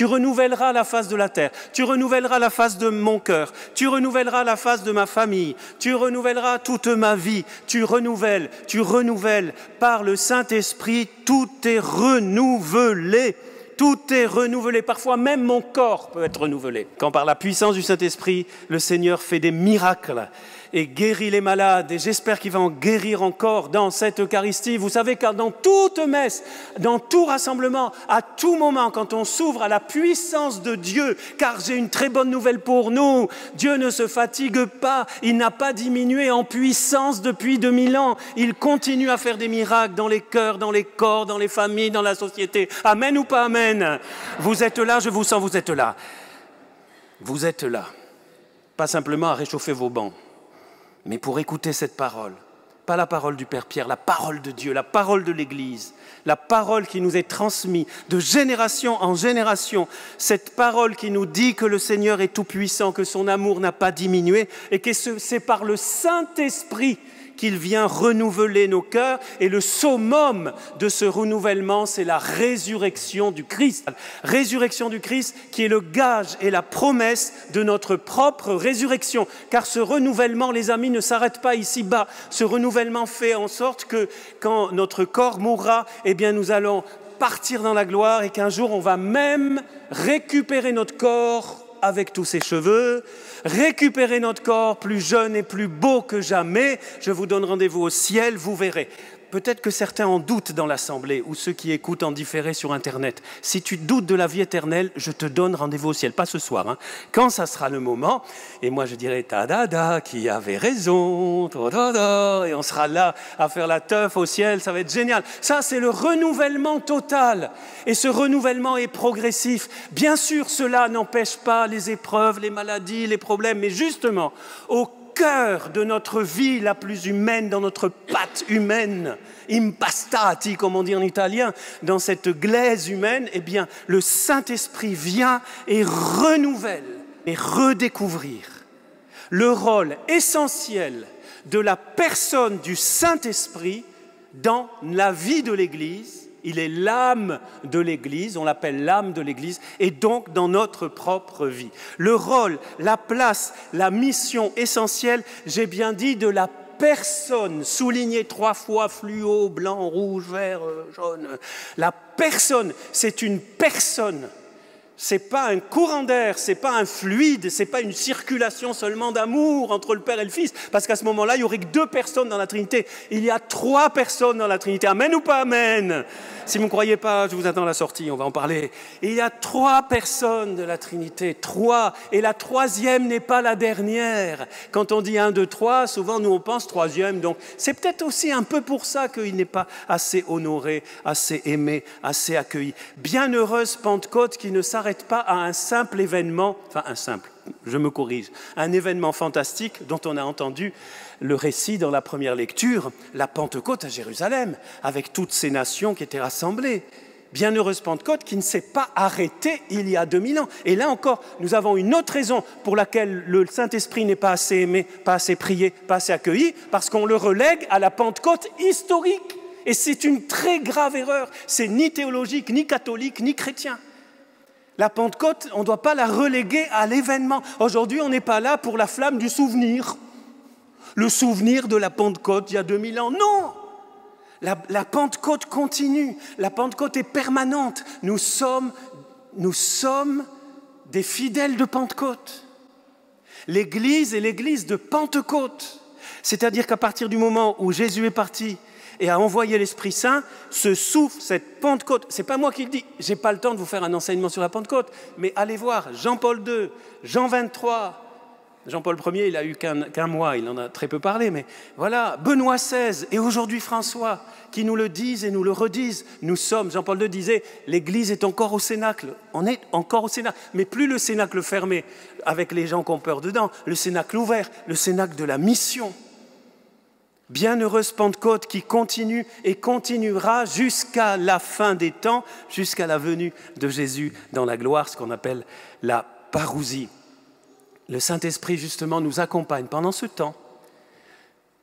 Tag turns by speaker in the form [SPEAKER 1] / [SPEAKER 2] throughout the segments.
[SPEAKER 1] Tu renouvelleras la face de la terre. Tu renouvelleras la face de mon cœur. Tu renouvelleras la face de ma famille. Tu renouvelleras toute ma vie. Tu renouvelles par le Saint-Esprit. Tout est renouvelé. Tout est renouvelé. Parfois, même mon corps peut être renouvelé. Quand par la puissance du Saint-Esprit, le Seigneur fait des miracles et guérit les malades. Et j'espère qu'il va en guérir encore dans cette Eucharistie. Vous savez, car dans toute messe, dans tout rassemblement, à tout moment, quand on s'ouvre à la puissance de Dieu, car j'ai une très bonne nouvelle pour nous, Dieu ne se fatigue pas, il n'a pas diminué en puissance depuis 2000 ans. Il continue à faire des miracles dans les cœurs, dans les corps, dans les familles, dans la société. Amen ou pas amen? Vous êtes là, je vous sens, vous êtes là. Vous êtes là. Pas simplement à réchauffer vos bancs, mais pour écouter cette parole, pas la parole du Père Pierre, la parole de Dieu, la parole de l'Église, la parole qui nous est transmise de génération en génération, cette parole qui nous dit que le Seigneur est tout-puissant, que son amour n'a pas diminué et que c'est par le Saint-Esprit qu'il vient renouveler nos cœurs. Et le summum de ce renouvellement, c'est la résurrection du Christ. Résurrection du Christ qui est le gage et la promesse de notre propre résurrection. Car ce renouvellement, les amis, ne s'arrête pas ici-bas. Ce renouvellement fait en sorte que quand notre corps mourra, eh bien nous allons partir dans la gloire et qu'un jour on va même récupérer notre corps avec tous ses cheveux, récupérer notre corps plus jeune et plus beau que jamais. Je vous donne rendez-vous au ciel, vous verrez. Peut-être que certains en doutent dans l'assemblée ou ceux qui écoutent en différé sur Internet. Si tu doutes de la vie éternelle, je te donne rendez-vous au ciel. Pas ce soir, hein. Quand ça sera le moment, et moi je dirai ta-da-da, qui avait raison, ta-da-da, et on sera là à faire la teuf au ciel, ça va être génial. Ça, c'est le renouvellement total. Et ce renouvellement est progressif. Bien sûr, cela n'empêche pas les épreuves, les maladies, les problèmes, mais justement, au cœur de notre vie la plus humaine, dans notre pâte humaine, impastati, comme on dit en italien, dans cette glaise humaine, eh bien, le Saint-Esprit vient et renouvelle et redécouvrir le rôle essentiel de la personne du Saint-Esprit dans la vie de l'Église. Il est l'âme de l'Église, on l'appelle l'âme de l'Église, et donc dans notre propre vie. Le rôle, la place, la mission essentielle, j'ai bien dit, de la personne, souligné 3 fois, fluo, blanc, rouge, vert, jaune. La personne, c'est une personne. C'est pas un courant d'air, c'est pas un fluide, c'est pas une circulation seulement d'amour entre le Père et le Fils, parce qu'à ce moment-là, il n'y aurait que 2 personnes dans la Trinité. Il y a 3 personnes dans la Trinité. Amen ou pas amen? Si vous ne croyez pas, je vous attends à la sortie, on va en parler. Il y a 3 personnes de la Trinité, 3, et la 3e n'est pas la dernière. Quand on dit 1, 2, 3, souvent nous on pense 3e, donc c'est peut-être aussi un peu pour ça qu'il n'est pas assez honoré, assez aimé, assez accueilli. Bienheureuse Pentecôte qui ne s'arrête pas à un simple événement, enfin un simple, je me corrige, un événement fantastique dont on a entendu le récit dans la première lecture, la Pentecôte à Jérusalem, avec toutes ces nations qui étaient rassemblées. Bienheureuse Pentecôte qui ne s'est pas arrêtée il y a 2000 ans. Et là encore, nous avons une autre raison pour laquelle le Saint-Esprit n'est pas assez aimé, pas assez prié, pas assez accueilli, parce qu'on le relègue à la Pentecôte historique. Et c'est une très grave erreur. C'est ni théologique, ni catholique, ni chrétien. La Pentecôte, on ne doit pas la reléguer à l'événement. Aujourd'hui, on n'est pas là pour la flamme du souvenir. Le souvenir de la Pentecôte il y a 2000 ans. Non! La Pentecôte continue. La Pentecôte est permanente. Nous sommes des fidèles de Pentecôte. L'Église est l'Église de Pentecôte. C'est-à-dire qu'à partir du moment où Jésus est parti et a envoyé l'Esprit Saint, ce souffle, cette Pentecôte, c'est pas moi qui le dis, j'ai pas le temps de vous faire un enseignement sur la Pentecôte, mais allez voir Jean-Paul II, Jean 23, Jean-Paul Ier, il a eu qu'un mois, il en a très peu parlé, mais voilà, Benoît XVI et aujourd'hui François, qui nous le disent et nous le redisent. Nous sommes, Jean-Paul II disait, l'Église est encore au cénacle, on est encore au cénacle, mais plus le cénacle fermé, avec les gens qui ont peur dedans, le cénacle ouvert, le cénacle de la mission. Bienheureuse Pentecôte qui continue et continuera jusqu'à la fin des temps, jusqu'à la venue de Jésus dans la gloire, ce qu'on appelle la parousie. Le Saint-Esprit, justement, nous accompagne pendant ce temps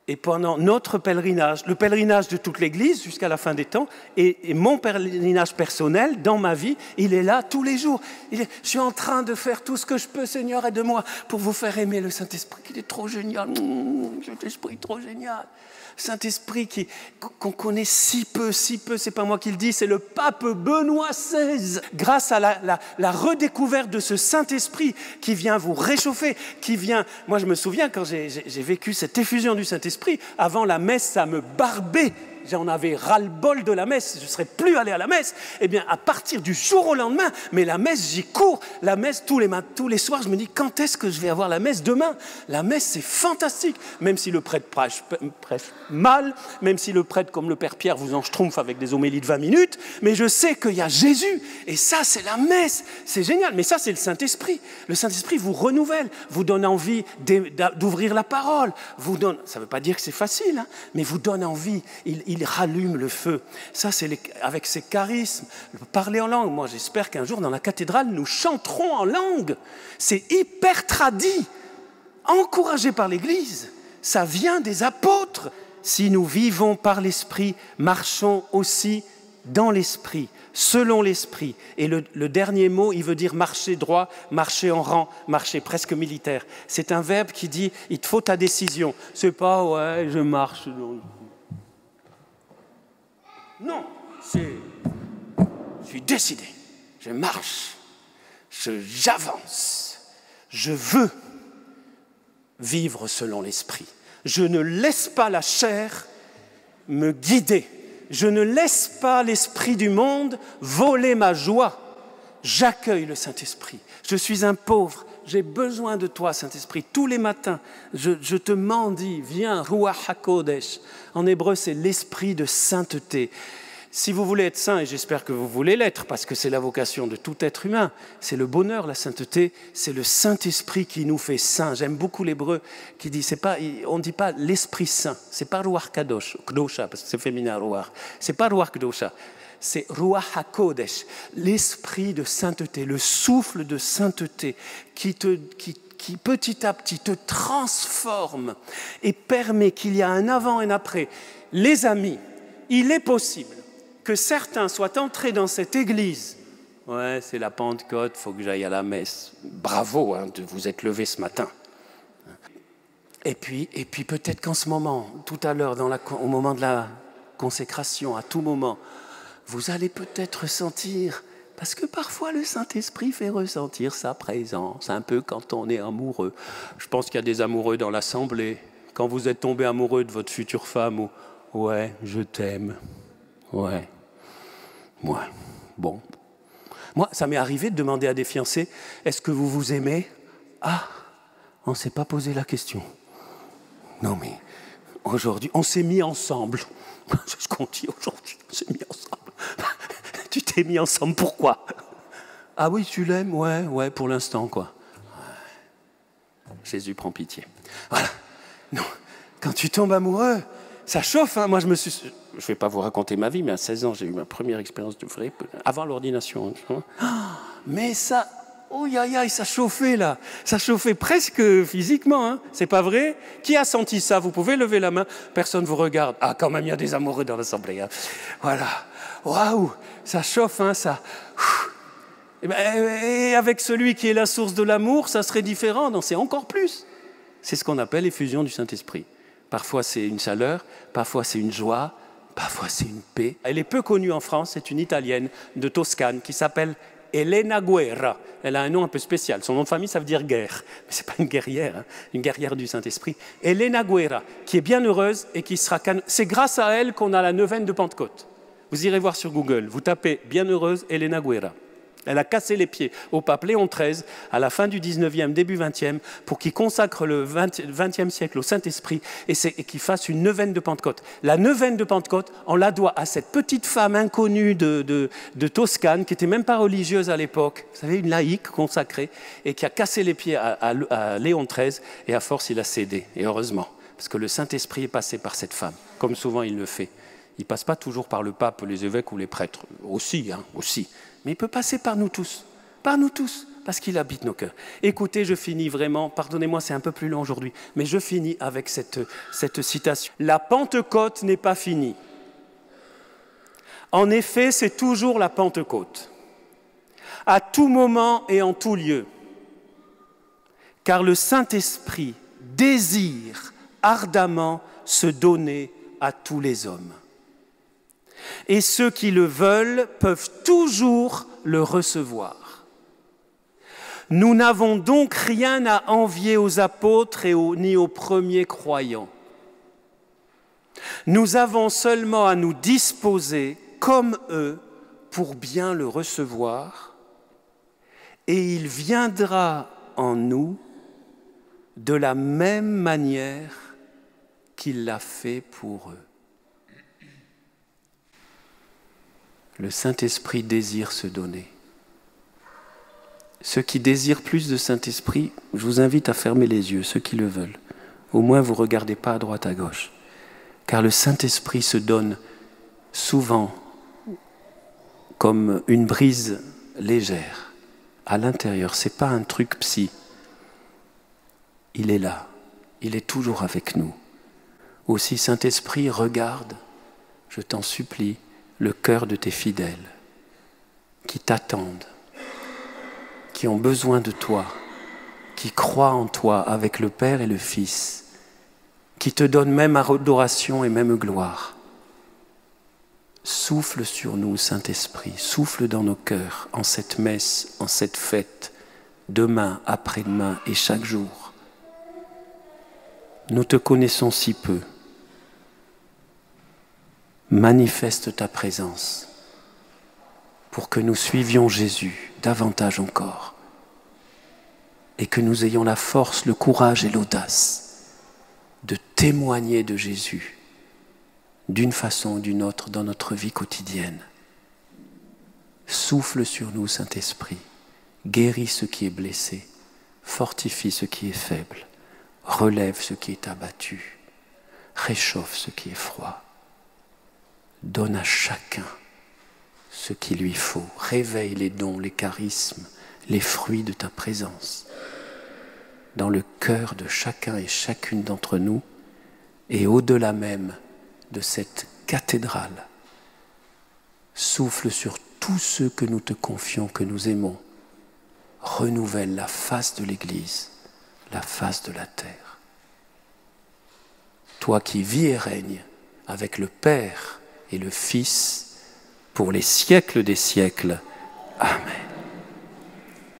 [SPEAKER 1] Et pendant notre pèlerinage, le pèlerinage de toute l'Église jusqu'à la fin des temps, et mon pèlerinage personnel dans ma vie, il est là tous les jours. Je suis en train de faire tout ce que je peux, Seigneur, aide-moi, pour vous faire aimer le Saint-Esprit, qui est trop génial. Saint-Esprit, trop génial. Saint-Esprit qu'on connaît si peu, c'est pas moi qui le dis, c'est le pape Benoît XVI. Grâce à la redécouverte de ce Saint-Esprit qui vient vous réchauffer, qui vient... Moi, je me souviens quand j'ai vécu cette effusion du Saint-Esprit, avant la messe, ça me barbait. J'en avais ras-le-bol de la messe, je ne serais plus allé à la messe. Eh bien, à partir du jour au lendemain, mais la messe, j'y cours. La messe, tous les soirs, je me dis, quand est-ce que je vais avoir la messe demain? La messe, c'est fantastique. Même si le prêtre prêche mal, même si le prêtre, comme le Père Pierre, vous en schtroumpfe avec des homélies de 20 minutes, mais je sais qu'il y a Jésus. Et ça, c'est la messe. C'est génial. Mais ça, c'est le Saint-Esprit. Le Saint-Esprit vous renouvelle, vous donne envie d'ouvrir la parole. Ça ne veut pas dire que c'est facile, hein, mais vous donne envie. Il rallume le feu. Ça, c'est avec ses charismes. Parler en langue. Moi, j'espère qu'un jour, dans la cathédrale, nous chanterons en langue. C'est hyper tradit, encouragé par l'Église. Ça vient des apôtres. Si nous vivons par l'Esprit, marchons aussi dans l'Esprit, selon l'Esprit. Et le dernier mot, il veut dire marcher droit, marcher en rang, marcher presque militaire. C'est un verbe qui dit, il te faut ta décision. C'est pas, ouais, je marche... Non, je suis décidé, je marche, j'avance, je veux vivre selon l'Esprit. Je ne laisse pas la chair me guider, je ne laisse pas l'esprit du monde voler ma joie. J'accueille le Saint-Esprit, je suis un pauvre, j'ai besoin de toi, Saint-Esprit. Tous les matins, je te mendie, viens, Ruach HaKodesh. En hébreu, c'est l'esprit de sainteté. Si vous voulez être saint, et j'espère que vous voulez l'être, parce que c'est la vocation de tout être humain, c'est le bonheur, la sainteté, c'est le Saint-Esprit qui nous fait saints. J'aime beaucoup l'hébreu qui dit, on ne dit pas l'Esprit Saint, c'est pas Ruach Kadosh, Kdosha, parce que c'est féminin, Ruach. C'est pas Ruach Kdosha. C'est Ruach HaKodesh, l'esprit de sainteté, le souffle de sainteté qui petit à petit te transforme et permet qu'il y ait un avant et un après. Les amis, il est possible que certains soient entrés dans cette église. Ouais, c'est la Pentecôte, il faut que j'aille à la messe. Bravo, hein, de vous être levés ce matin. Et puis peut-être qu'en ce moment, tout à l'heure, au moment de la consécration, à tout moment, vous allez peut-être ressentir, parce que parfois le Saint-Esprit fait ressentir sa présence, un peu quand on est amoureux. Je pense qu'il y a des amoureux dans l'assemblée. Quand vous êtes tombé amoureux de votre future femme, ou « ouais, je t'aime »,« ouais, bon ». Moi, ça m'est arrivé de demander à des fiancés « est-ce que vous vous aimez ?» Ah, on ne s'est pas posé la question. Non mais, aujourd'hui, on s'est mis ensemble. C'est ce qu'on dit aujourd'hui, on s'est mis ensemble. Tu t'es mis ensemble, pourquoi? Ah oui, tu l'aimes? Ouais, pour l'instant, quoi. Ouais. Jésus prend pitié. Voilà. Non, quand tu tombes amoureux, ça chauffe. Hein. Moi, je ne vais pas vous raconter ma vie, mais à 16 ans, j'ai eu ma première expérience de vrai, avant l'ordination. Mais ça... Oh, ça chauffait là, ça chauffait presque physiquement, hein. C'est pas vrai? Qui a senti ça? Vous pouvez lever la main, personne vous regarde. Ah, quand même, il y a des amoureux dans l'assemblée. Hein. Voilà, waouh, ça chauffe, hein, ça. Et avec celui qui est la source de l'amour, ça serait différent, non, c'est encore plus. C'est ce qu'on appelle l'effusion du Saint-Esprit. Parfois c'est une chaleur, parfois c'est une joie, parfois c'est une paix. Elle est peu connue en France, c'est une Italienne de Toscane qui s'appelle Elena Guerra. Elle a un nom un peu spécial. Son nom de famille, ça veut dire guerre. Mais ce n'est pas une guerrière, hein, une guerrière du Saint-Esprit. Elena Guerra, qui est bien heureuse et qui sera... C'est grâce à elle qu'on a la neuvaine de Pentecôte. Vous irez voir sur Google, vous tapez « Bienheureuse Elena Guerra ». Elle a cassé les pieds au pape Léon XIII, à la fin du 19e, début 20e, pour qu'il consacre le 20e siècle au Saint-Esprit et qu'il fasse une neuvaine de Pentecôte. La neuvaine de Pentecôte, on la doit à cette petite femme inconnue de Toscane, qui n'était même pas religieuse à l'époque, vous savez, une laïque consacrée, et qui a cassé les pieds à Léon XIII, et à force, il a cédé, et heureusement, parce que le Saint-Esprit est passé par cette femme, comme souvent il le fait. Il ne passe pas toujours par le pape, les évêques ou les prêtres, aussi, mais il peut passer par nous tous. Par nous tous. parce qu'il habite nos cœurs. Écoutez, je finis vraiment, pardonnez-moi, c'est un peu plus long aujourd'hui, mais je finis avec cette citation. La Pentecôte n'est pas finie. En effet, c'est toujours la Pentecôte, à tout moment et en tout lieu, car le Saint-Esprit désire ardemment se donner à tous les hommes. Et ceux qui le veulent peuvent toujours le recevoir. Nous n'avons donc rien à envier aux apôtres ni aux premiers croyants. Nous avons seulement à nous disposer, comme eux, pour bien le recevoir, et il viendra en nous de la même manière qu'il l'a fait pour eux. Le Saint-Esprit désire se donner. Ceux qui désirent plus de Saint-Esprit, je vous invite à fermer les yeux, ceux qui le veulent. Au moins, vous ne regardez pas à droite, à gauche. Car le Saint-Esprit se donne souvent comme une brise légère. À l'intérieur, ce n'est pas un truc psy. Il est là, il est toujours avec nous. Aussi, Saint-Esprit, regarde, je t'en supplie, le cœur de tes fidèles qui t'attendent, qui ont besoin de toi, qui croient en toi avec le Père et le Fils, qui te donnent même adoration et même gloire. Souffle sur nous, Saint-Esprit, souffle dans nos cœurs en cette messe, en cette fête, demain, après-demain et chaque jour. Nous te connaissons si peu. Manifeste ta présence pour que nous suivions Jésus davantage encore et que nous ayons la force, le courage et l'audace de témoigner de Jésus d'une façon ou d'une autre dans notre vie quotidienne. Souffle sur nous, Saint-Esprit, guéris ce qui est blessé, fortifie ce qui est faible, relève ce qui est abattu, réchauffe ce qui est froid. Donne à chacun ce qu'il lui faut. Réveille les dons, les charismes, les fruits de ta présence dans le cœur de chacun et chacune d'entre nous et au-delà même de cette cathédrale. Souffle sur tous ceux que nous te confions, que nous aimons. Renouvelle la face de l'Église, la face de la terre. Toi qui vis et règnes avec le Père et le Fils, pour les siècles des siècles. Amen.